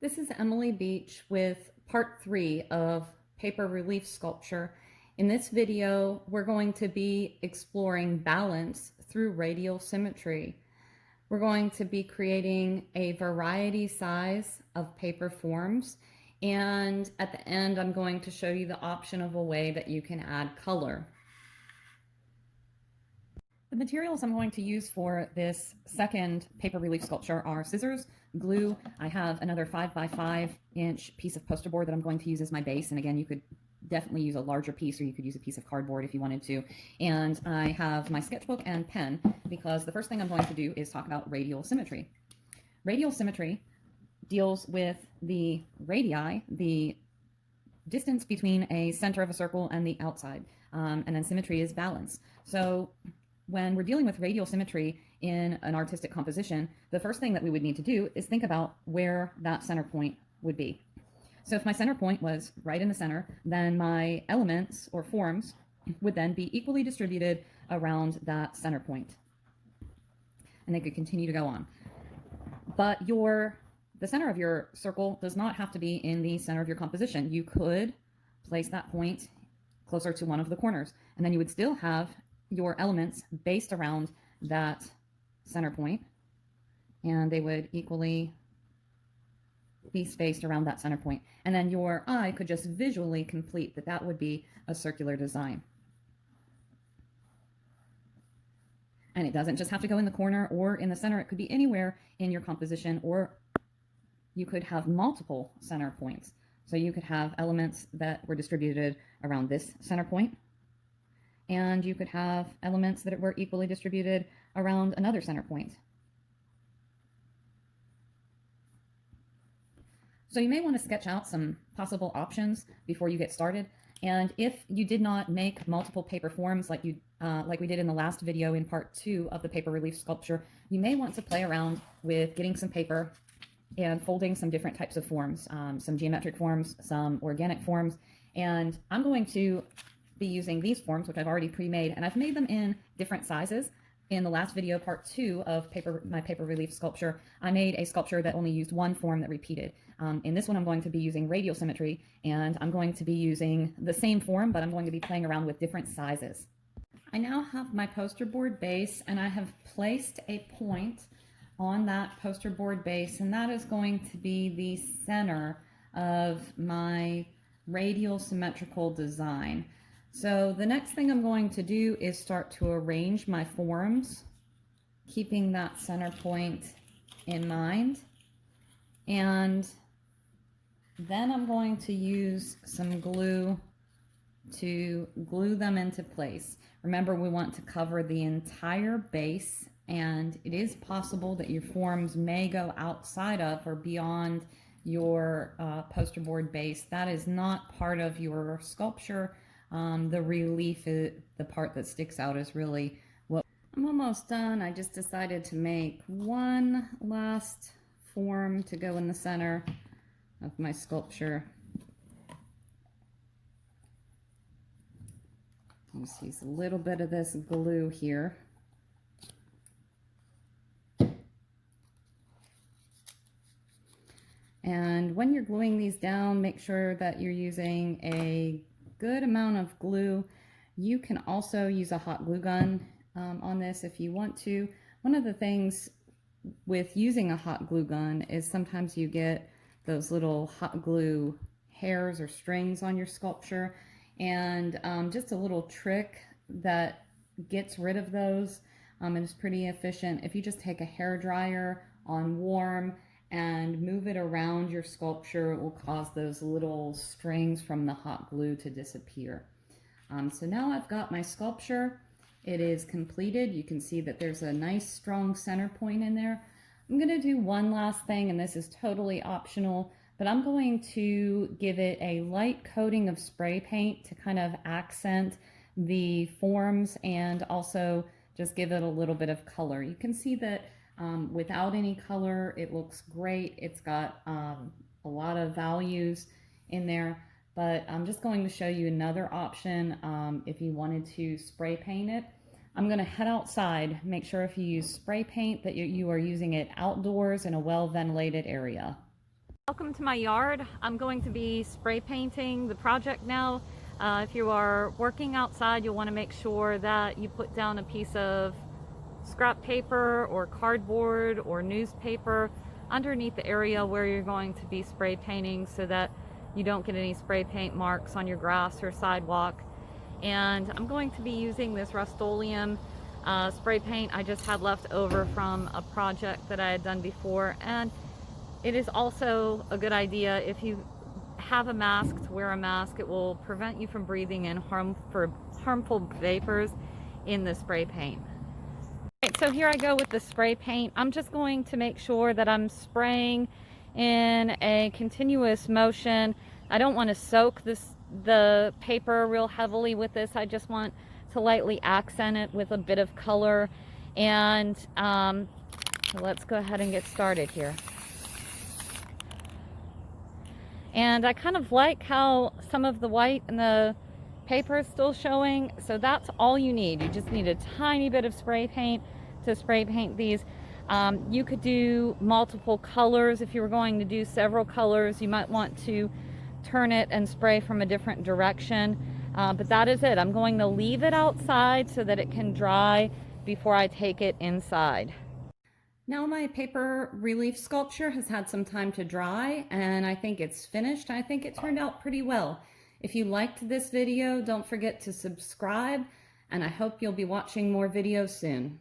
This is Emily Beach with part 3 of paper relief sculpture. In this video, we're going to be exploring balance through radial symmetry. We're going to be creating a variety size of paper forms, and at the end, I'm going to show you the option of a way that you can add color. The materials I'm going to use for this second paper relief sculpture are scissors, glue. I have another 5x5-inch piece of poster board that I'm going to use as my base. And again, you could definitely use a larger piece, or you could use a piece of cardboard if you wanted to. And I have my sketchbook and pen, because the first thing I'm going to do is talk about radial symmetry. Radial symmetry deals with the radii, the distance between a center of a circle and the outside. And then symmetry is balance. So when we're dealing with radial symmetry in an artistic composition, the first thing that we would need to do is think about where that center point would be. So if my center point was right in the center, then my elements or forms would then be equally distributed around that center point. And they could continue to go on. But the center of your circle does not have to be in the center of your composition. You could place that point closer to one of the corners, and then you would still have your elements based around that center point, and they would equally be spaced around that center point. And then your eye could just visually complete that. That would be a circular design. And it doesn't just have to go in the corner or in the center. It could be anywhere in your composition, or you could have multiple center points. So you could have elements that were distributed around this center point, and you could have elements that were equally distributed around another center point. So you may want to sketch out some possible options before you get started. And if you did not make multiple paper forms like we did in the last video in part 2 of the paper relief sculpture, you may want to play around with getting some paper and folding some different types of forms, some geometric forms, some organic forms. And I'm going to be using these forms, which I've already pre-made, and I've made them in different sizes. In the last video, part 2 of my paper relief sculpture, I made a sculpture that only used one form that repeated. In this one, I'm going to be using radial symmetry, and I'm going to be using the same form, but I'm going to be playing around with different sizes. I now have my poster board base, and I have placed a point on that poster board base, and that is going to be the center of my radial symmetrical design. So the next thing I'm going to do is start to arrange my forms, keeping that center point in mind. And then I'm going to use some glue to glue them into place. Remember, we want to cover the entire base, and it is possible that your forms may go outside of or beyond your poster board base. That is not part of your sculpture. The relief, the part that sticks out, is really what I'm almost done. I just decided to make one last form to go in the center of my sculpture. Just use a little bit of this glue here. And when you're gluing these down, make sure that you're using a good amount of glue. You can also use a hot glue gun on this if you want to. One of the things with using a hot glue gun is sometimes you get those little hot glue hairs or strings on your sculpture, and just a little trick that gets rid of those and is pretty efficient. If you just take a hair dryer on warm and move it around your sculpture, it will cause those little strings from the hot glue to disappear. So now I've got my sculpture. It is completed. You can see that there's a nice strong center point in there. I'm going to do one last thing, and this is totally optional, but I'm going to give it a light coating of spray paint to kind of accent the forms and also just give it a little bit of color. You can see that without any color, it looks great. It's got a lot of values in there, but I'm just going to show you another option if you wanted to spray paint it. I'm going to head outside. Make sure if you use spray paint that you are using it outdoors in a well-ventilated area. Welcome to my yard. I'm going to be spray painting the project now. If you are working outside, you'll want to make sure that you put down a piece of scrap paper or cardboard or newspaper underneath the area where you're going to be spray painting so that you don't get any spray paint marks on your grass or sidewalk. And I'm going to be using this Rust-Oleum spray paint I just had left over from a project that I had done before. And it is also a good idea, if you have a mask, to wear a mask. It will prevent you from breathing in harmful vapors in the spray paint. Right, so here I go with the spray paint. I'm just going to make sure that I'm spraying in a continuous motion. I don't want to soak the paper real heavily with this. I just want to lightly accent it with a bit of color. And so let's go ahead and get started here. And I kind of like how some of the white in the paper is still showing, so that's all you need. You just need a tiny bit of spray paint to spray paint these. You could do multiple colors. If you were going to do several colors, you might want to turn it and spray from a different direction. But that is it. I'm going to leave it outside so that it can dry before I take it inside. Now my paper relief sculpture has had some time to dry, and I think it's finished. I think it turned out pretty well. If you liked this video, don't forget to subscribe, and I hope you'll be watching more videos soon.